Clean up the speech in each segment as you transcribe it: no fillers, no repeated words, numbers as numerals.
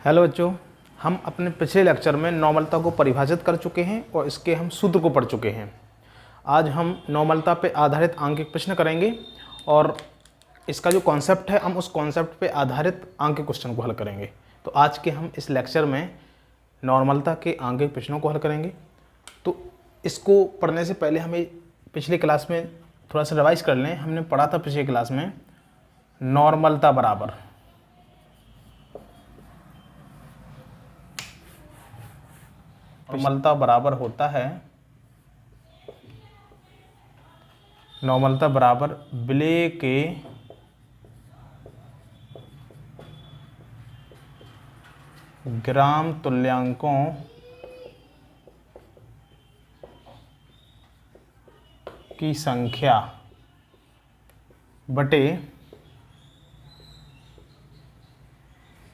Hello बच्चों, हम अपने पिछले लेक्चर में नॉर्मलता को परिभाषित कर चुके हैं और इसके हम सूत्र को पढ़ चुके हैं। आज हम नॉर्मलता पे आधारित आंकिक प्रश्न करेंगे और इसका जो कॉन्सेप्ट है हम उस कॉन्सेप्ट पे आधारित आंकिक क्वेश्चन को हल करेंगे। तो आज के हम इस लेक्चर में नॉर्मलता के आंकिक प्रश्नों को हल करेंगे। तो इसको पढ़ने से पहले हमें पिछली क्लास में थोड़ा सा रिवाइज कर लें। हमने पढ़ा था पिछली क्लास में नॉर्मलता बराबर होता है, नॉर्मलता बराबर विलेय के ग्राम तुल्यांकों की संख्या बटे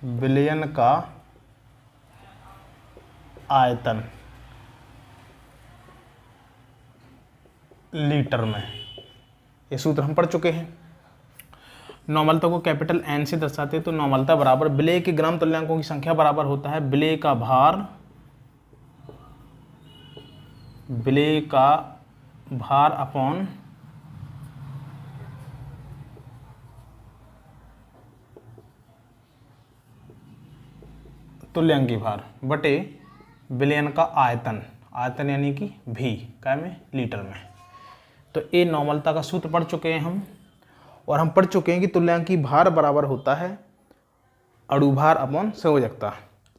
विलयन का आयतन लीटर में। ये सूत्र हम पढ़ चुके हैं। नॉर्मलता को कैपिटल एन से दर्शाते हैं तो नॉर्मलता बराबर विलेय के ग्राम तुल्यांकों की संख्या बराबर होता है विलेय का भार अपॉन तुल्यांकी भार बटे विलयन का आयतन यानी कि भी क्या में लीटर में। तो ये नॉर्मलता का सूत्र पढ़ चुके हैं हम, और हम पढ़ चुके हैं कि तुल्यांकी भार बराबर होता है अणुभार अपॉन संयोजकता।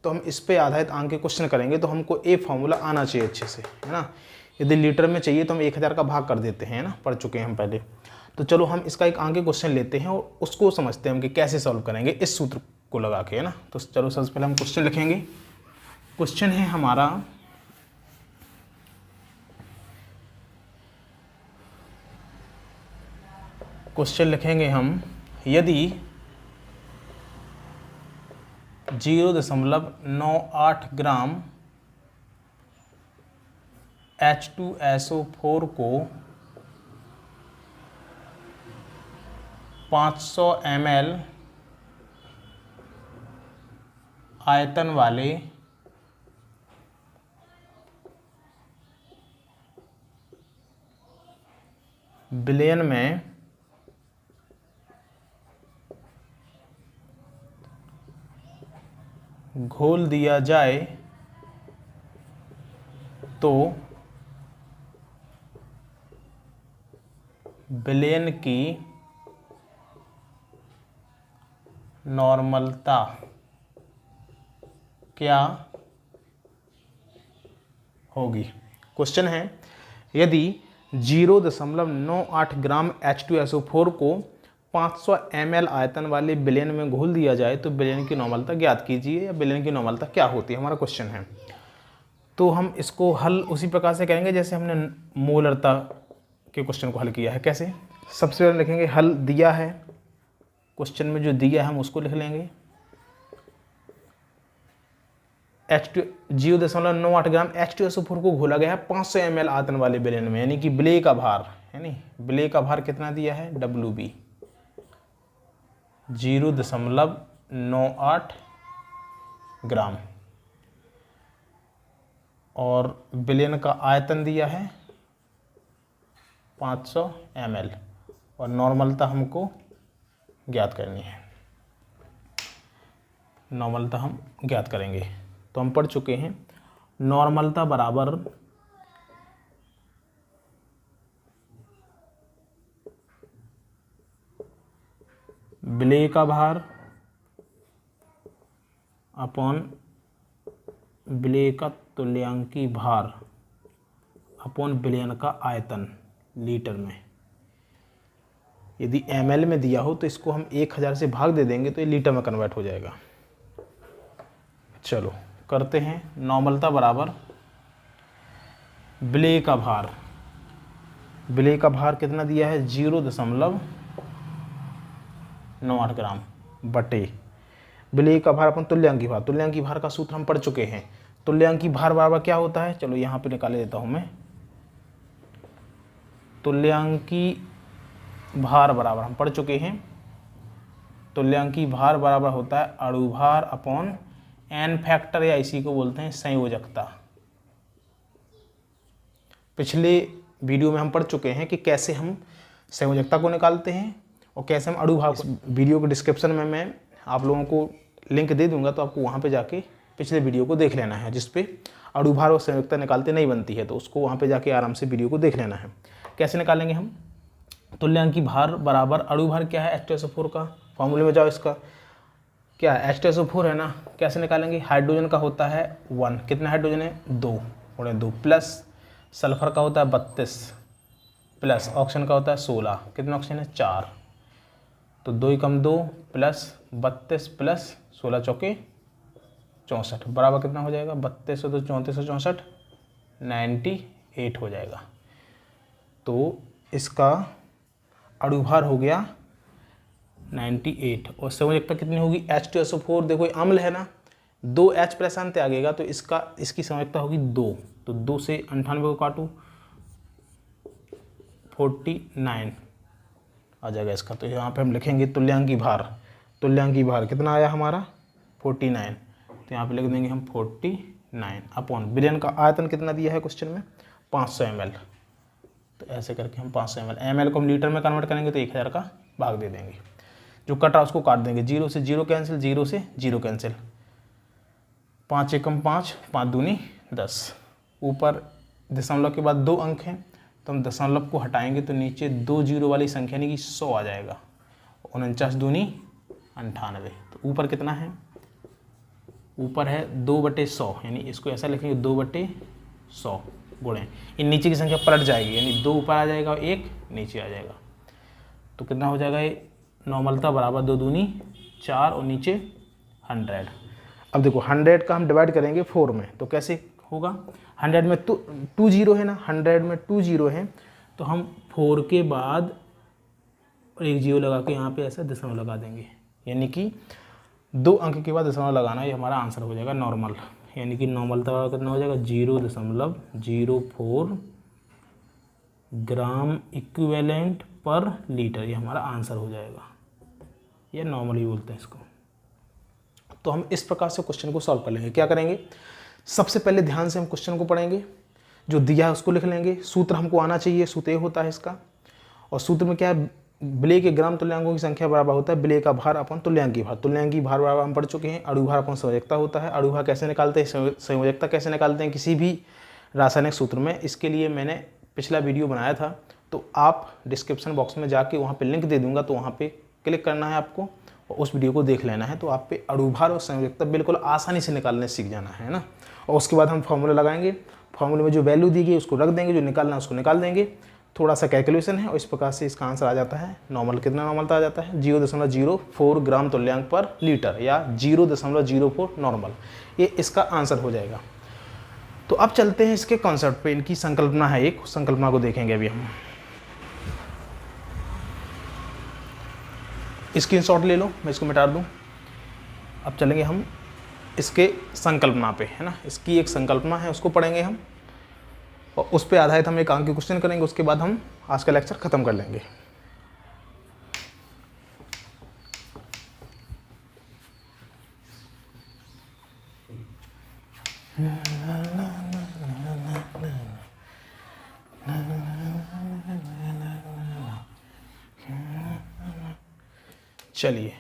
तो हम इस पे आधारित आंकिक क्वेश्चन करेंगे तो हमको ये फॉर्मूला आना चाहिए अच्छे से, है ना। यदि लीटर में चाहिए तो हम 1000 का भाग कर देते हैं, है ना, पढ़ चुके हैं हम पहले। तो चलो हम इसका एक आंकिक क्वेश्चन लेते हैं और उसको समझते हैं हम कि कैसे सॉल्व करेंगे इस सूत्र को लगा के, है ना। तो चलो सबसे पहले हम क्वेश्चन लिखेंगे। क्वेश्चन है हमारा क्वेश्चन लिखेंगे हम, यदि 0.98 ग्राम H2SO4 को 500 ml आयतन वाले विलयन में घोल दिया जाए तो विलयन की नॉर्मलता क्या होगी। क्वेश्चन है, यदि 0.98 ग्राम H2SO4 को 500 ml आयतन वाले विलयन में घोल दिया जाए तो विलयन की नॉर्मलता ज्ञात कीजिए, या विलयन की नॉर्मलता क्या होती है, हमारा क्वेश्चन है। तो हम इसको हल उसी प्रकार से करेंगे जैसे हमने मोलरता के क्वेश्चन को हल किया है। कैसे? सबसे पहले लिखेंगे हल दिया है, क्वेश्चन में जो दिया है हम उसको लिख लेंगे। 0.98 ग्राम H2SO4 को घोला गया है 500 ml आयतन वाले विलयन में, यानी कि विलेय का भार, यानी विलेय का भार कितना दिया है, WB 0.98 ग्राम, और विलयन का आयतन दिया है 500 ml, और नॉर्मलता हमको ज्ञात करनी है। नॉर्मलता हम ज्ञात करेंगे। तो हम पढ़ चुके हैं नॉर्मलता बराबर विलेय का भार अपॉन विलेय का तुल्यांकी भार अपॉन विलयन का आयतन लीटर में। यदि ml में दिया हो तो इसको हम 1000 से भाग दे देंगे तो ये लीटर में कन्वर्ट हो जाएगा। चलो करते हैं। नॉर्मलता बराबर विलेय का भार, विलेय का भार कितना दिया है, 0.98 ग्राम बटे विलेय का भार अपन तुल्यांकी भार। तुल्यांकी भार का सूत्र हम पढ़ चुके हैं। तुल्यांकी भार बराबर क्या होता है, चलो यहाँ पे निकाले देता हूँ मैं। तुल्यांकी भार बराबर हम पढ़ चुके हैं, तुल्यांकी भार बराबर होता है अणुभार अपॉन एन फैक्टर या इसी को बोलते हैं संयोजकता। पिछले वीडियो में हम पढ़ चुके हैं कि कैसे हम संयोजकता को निकालते हैं और कैसे हम अणुभार को। वीडियो के डिस्क्रिप्शन में मैं आप लोगों को लिंक दे दूंगा, तो आपको वहाँ पे जाके पिछले वीडियो को देख लेना है, जिस पे अणुभार और संयोजकता निकालते नहीं बनती है, तो उसको वहाँ पे जाके आराम से वीडियो को देख लेना है। कैसे निकालेंगे हम? तुल्यांकी भार बराबर अणुभार क्या है H2SO4 का, फॉर्मूले में जाओ। इसका क्या है? H2SO4 है ना। कैसे निकालेंगे? हाइड्रोजन का होता है 1, कितना हाइड्रोजन है? 2 गुणे 2, प्लस सल्फर का होता है 32, प्लस ऑक्सीजन का होता है 16, कितना ऑक्सीजन है? 4। तो 2 कम 2 प्लस 32 प्लस 16 चौके 64 बराबर कितना हो जाएगा? 32 तो 34 64 98 हो जाएगा। तो इसका अणुभार हो गया 98 और संयोजकता कितनी होगी? H2SO4 देखो ये अम्ल है ना, 2 H प्लस अंत आएगा तो इसकी संयोजकता होगी 2। तो 2 से 98 को काटो 49 आ जाएगा इसका। तो यहाँ पे हम लिखेंगे तुल्यांकी भार। तुल्यांकी भार कितना आया हमारा? 49। तो यहाँ पे लिख देंगे हम 49 अपॉन विलयन का आयतन कितना दिया है क्वेश्चन में? 500 ml। तो ऐसे करके हम 500 ml को हम लीटर में कन्वर्ट करेंगे तो 1000 का भाग दे देंगे। जो कट रहा उसको काट देंगे, 0 से 0 कैंसिल, 0 से 0 कैंसिल, 5 एकम 5, 5 दूनी 10। ऊपर दशमलव के बाद 2 अंक हैं तो हम दशमलव को हटाएंगे तो नीचे 2 जीरो वाली संख्या यानी कि 100 आ जाएगा। 49 दूनी 98। तो ऊपर कितना है? ऊपर है 2/100, यानी इसको ऐसा लिखेंगे 2/100 गुणे इन नीचे की संख्या पलट जाएगी, यानी 2 ऊपर आ जाएगा और 1 नीचे आ जाएगा। तो कितना हो जाएगा? ये नॉर्मलता बराबर 2 दूनी 4 और नीचे 100। अब देखो 100 का हम डिवाइड करेंगे 4 में, तो कैसे होगा? 100 में 2 जीरो है ना, 100 में 2 जीरो है तो हम 4 के बाद 1 जीरो लगा के यहाँ पे ऐसा दशमलव लगा देंगे, यानी कि 2 अंक के बाद दशमलव लगाना, ये हमारा आंसर हो जाएगा नॉर्मल। यानी कि नॉर्मलता कितना हो जाएगा? 0.04 ग्राम इक्विवेलेंट पर लीटर, ये हमारा आंसर हो जाएगा। ये नॉर्मली बोलते हैं इसको। तो हम इस प्रकार से क्वेश्चन को सॉल्व कर लेंगे। क्या करेंगे? सबसे पहले ध्यान से हम क्वेश्चन को पढ़ेंगे, जो दिया है उसको लिख लेंगे। सूत्र हमको आना चाहिए, सूत्र ये होता है इसका। और सूत्र में क्या है? विलेय के ग्राम तुल्यांकों की संख्या बराबर होता है विलेय का भार अपन तुल्यांकी भार। तुल्यांकी भार बराबर हम पढ़ चुके हैं। अणुभार अपन संयोजकता होता है। अणुभार कैसे निकालते हैं, संयोजकता कैसे निकालते हैं किसी भी रासायनिक सूत्र में, इसके लिए मैंने पिछला वीडियो बनाया था, तो आप डिस्क्रिप्शन बॉक्स में जाके वहाँ पे लिंक दे दूंगा, तो वहाँ पे क्लिक करना है आपको और उस वीडियो को देख लेना है। तो आप पे अणुभार और संयोजकता बिल्कुल आसानी से निकालने सीख जाना है ना। और उसके बाद हम फॉर्मूला लगाएंगे, फॉर्मूले में जो वैल्यू दी गई उसको रख देंगे, जो निकालना है उसको निकाल देंगे। थोड़ा सा कैलकुलेशन है और इस प्रकार से इसका आंसर आ जाता है नॉर्मल। कितना नॉर्मलता आ जाता है? 0.04 ग्राम तुल्यांक पर लीटर या 0.04 नॉर्मल, ये इसका आंसर हो जाएगा। तो अब चलते हैं इसके कॉन्सेप्ट पे। इनकी संकल्पना है, एक संकल्पना को देखेंगे अभी हम। स्क्रीनशॉट ले लो, मैं इसको मिटा दूं। अब चलेंगे हम इसके संकल्पना पे, है ना। इसकी एक संकल्पना है, उसको पढ़ेंगे हम और उस पर आधारित हम एक अंक के क्वेश्चन करेंगे। उसके बाद हम आज का लेक्चर खत्म कर लेंगे। चलिए,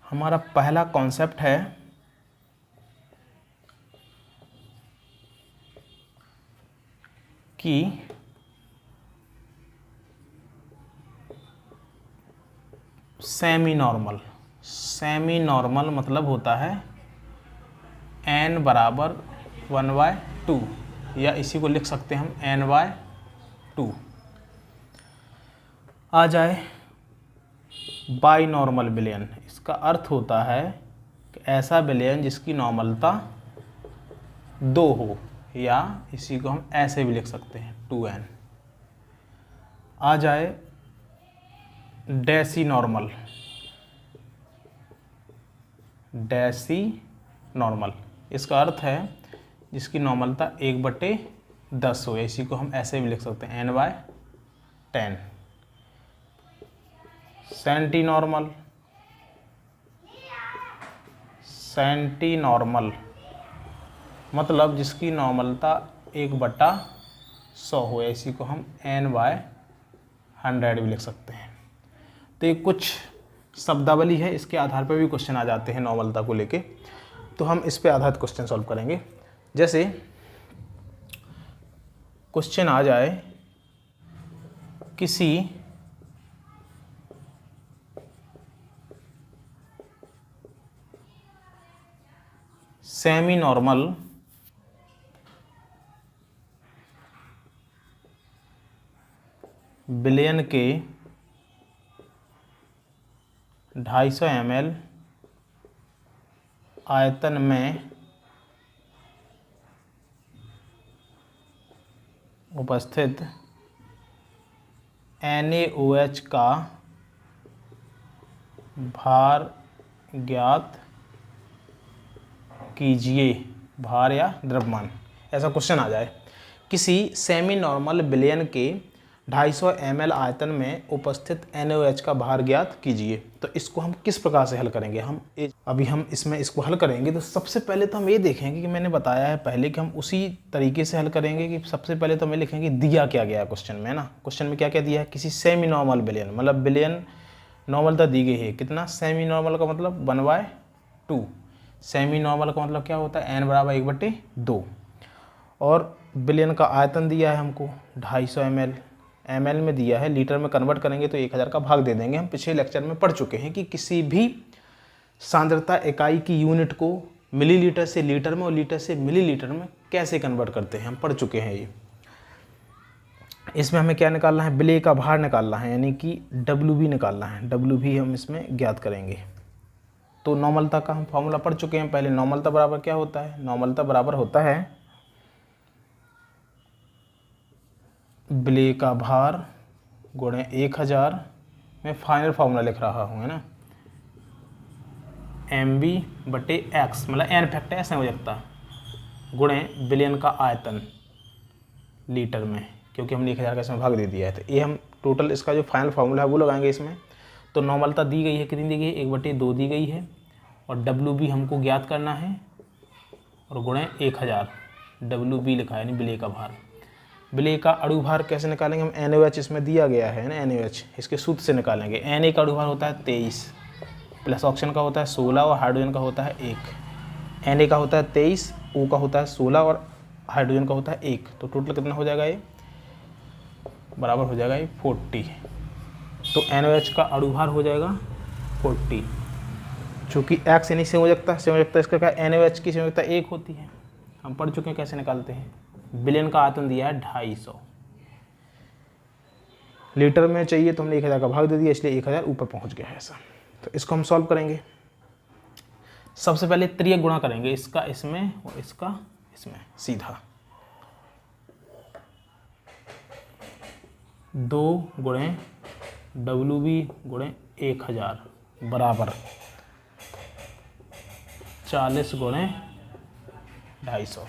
हमारा पहला कॉन्सेप्ट है कि सेमी नॉर्मल। सेमी नॉर्मल मतलब होता है n बराबर 1/2, या इसी को लिख सकते हैं हम n/2 आ जाए। बाई नॉर्मल विलयन, इसका अर्थ होता है कि ऐसा विलयन जिसकी नॉर्मलता 2 हो, या इसी को हम ऐसे भी लिख सकते हैं 2n। आ जाए डेसी नॉर्मल। डेसी नॉर्मल, इसका अर्थ है जिसकी नॉर्मलता 1/10 हो, इसी को हम ऐसे भी लिख सकते हैं n/10। Senti normal. Senti normal, मतलब जिसकी नॉर्मलता 1/100 हो, इसी को हम n/100 भी लिख सकते हैं। तो ये कुछ शब्दावली है, इसके आधार पर भी क्वेश्चन आ जाते हैं नॉर्मलता को लेके, तो हम इस पे आधारित क्वेश्चन सॉल्व करेंगे। जैसे क्वेश्चन आ जाए किसी सेमी नॉर्मल विलयन के 250 ml आयतन में उपस्थित NaOH का भार ज्ञात कीजिए, भार या द्रव्यमान, ऐसा क्वेश्चन आ जाए। किसी सेमी नॉर्मल विलयन के 250 ml आयतन में उपस्थित NaOH का भार ज्ञात कीजिए। तो इसको हम किस प्रकार से हल करेंगे, अभी हम इसमें इसको हल करेंगे। तो सबसे पहले तो हम ये देखेंगे कि मैंने बताया है पहले कि हम उसी तरीके से हल करेंगे कि सबसे पहले तो हमें लिखेंगे दिया क्या गया है क्वेश्चन में, है ना। क्वेश्चन में क्या क्या दिया है, किसी सेमी नॉर्मल विलयन, मतलब विलयन नॉर्मलता दी गई है कितना, सेमी नॉर्मल का मतलब 1/2, सेमी नॉर्मल का मतलब क्या होता है, n = 1/2, और विलयन का आयतन दिया है हमको 250 ml, ml में दिया है, लीटर में कन्वर्ट करेंगे तो 1000 का भाग दे देंगे। हम पिछले लेक्चर में पढ़ चुके हैं कि किसी भी सांद्रता इकाई की यूनिट को मिलीलीटर से लीटर में और लीटर से मिलीलीटर में कैसे कन्वर्ट करते हैं, हम पढ़ चुके हैं ये। इसमें हमें क्या निकालना है, विलय का भार निकालना है, यानी कि WB निकालना है, WB हम इसमें ज्ञात करेंगे। तो नॉर्मलता का हम फॉर्मूला पढ़ चुके हैं पहले। नॉर्मलता बराबर क्या होता है, नॉर्मलता बराबर होता है विलय का भार गुणे 1000, मैं फाइनल फार्मूला लिख रहा हूँ, है ना, mv/x, मतलब n फैक्टर ऐसे हो जाता, गुणे विलयन का आयतन लीटर में, क्योंकि हमने 1000 का इसमें भाग दे दिया है। तो ये हम टोटल इसका जो फाइनल फार्मूला है वो लगाएंगे इसमें। तो नॉर्मलता दी गई है, कितनी दी गई है, 1/2 दी गई है, और WB हमको ज्ञात करना है, और गुणे 1000, WB लिखा है, यानी विलय का भार। विलय का अणु भार कैसे निकालेंगे हम, NaOH इसमें दिया गया है ना, NaOH, इसके सूत्र से निकालेंगे। Na का अणु भार होता है 23, प्लस ऑक्सीजन का होता है 16 और हाइड्रोजन का होता है 1। Na का होता है 23, O का होता है 16 और हाइड्रोजन का होता है 1। तो टोटल कितना हो जाएगा, ये बराबर हो जाएगा ये 40। तो NaOH का अणु भार हो जाएगा 40, चूँकि X यानी संयोजकता इसका क्या, NaOH की संयोजकता 1 होती है, हम पढ़ चुके हैं कैसे निकालते हैं। विलयन का आयतन दिया है 250, लीटर में चाहिए तो हमने 1000 का भाग दे दिया, इसलिए 1000 ऊपर पहुंच गया है ऐसा। तो इसको हम सॉल्व करेंगे। सबसे पहले त्रियक गुणा करेंगे, इसका इसमें और इसका इसमें, सीधा 2 गुणे WB गुणे 1000 बराबर 40 गुणे 250।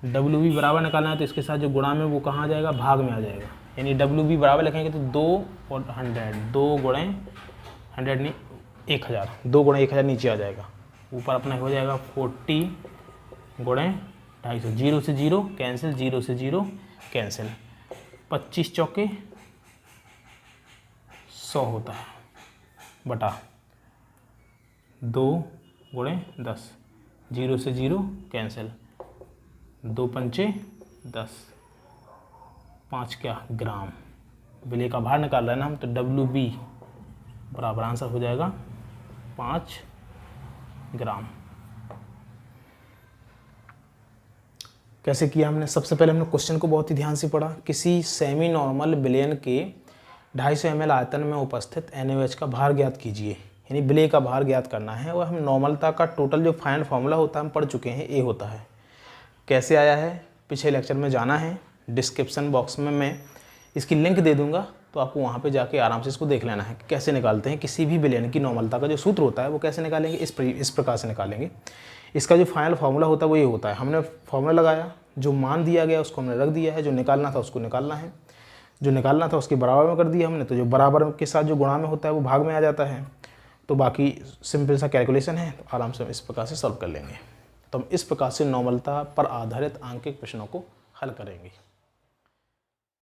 WB बराबर निकालना है तो इसके साथ जो गुणा में वो कहाँ आ जाएगा, भाग में आ जाएगा, यानी WB बराबर लिखेंगे तो 2 और 100, 2 गुणे 100 नहीं 1000, 2 गुणे 1000 नीचे आ जाएगा, ऊपर अपना हो जाएगा 40 गुणे 250, 0 से 0 कैंसिल, 0 से 0 कैंसिल, 25 चौके 100 होता है, बटा 2 गुणे 10, 0 से 0 कैंसिल, 2 पंचे 10, 5 क्या ग्राम। विलय का भार निकाल रहे हैं ना हम, तो WB बराबर आंसर हो जाएगा 5 ग्राम। कैसे किया हमने, सबसे पहले हमने क्वेश्चन को बहुत ही ध्यान से पढ़ा। किसी सेमी नॉर्मल विलयन के 250 ml आयतन में उपस्थित NaOH का भार ज्ञात कीजिए, यानी विलय का भार ज्ञात करना है। और हम नॉर्मलता का टोटल जो फाइनल फार्मूला होता है हम पढ़ चुके हैं, ए होता है। कैसे आया है, पिछले लेक्चर में जाना है, डिस्क्रिप्शन बॉक्स में मैं इसकी लिंक दे दूंगा, तो आपको वहाँ पे जाके आराम से इसको देख लेना है कि कैसे निकालते हैं किसी भी विलयन की नॉर्मलता का जो सूत्र होता है वो कैसे निकालेंगे, इस प्रकार से निकालेंगे। इसका जो फाइनल फार्मूला होता है वो ये होता है, हमने फार्मूला लगाया, जो मान दिया गया उसको हमने रख दिया है, जो निकालना था उसको निकालना है, जो निकालना था उसके बराबर में कर दिया हमने, तो जो बराबर के साथ जो गुणा में होता है वो भाग में आ जाता है। तो बाकी सिंपल सा कैलकुलेशन है, तो आराम से हम इस प्रकार से सॉल्व कर लेंगे। तो हम इस प्रकार से नॉर्मलता पर आधारित आंकिक प्रश्नों को हल करेंगे।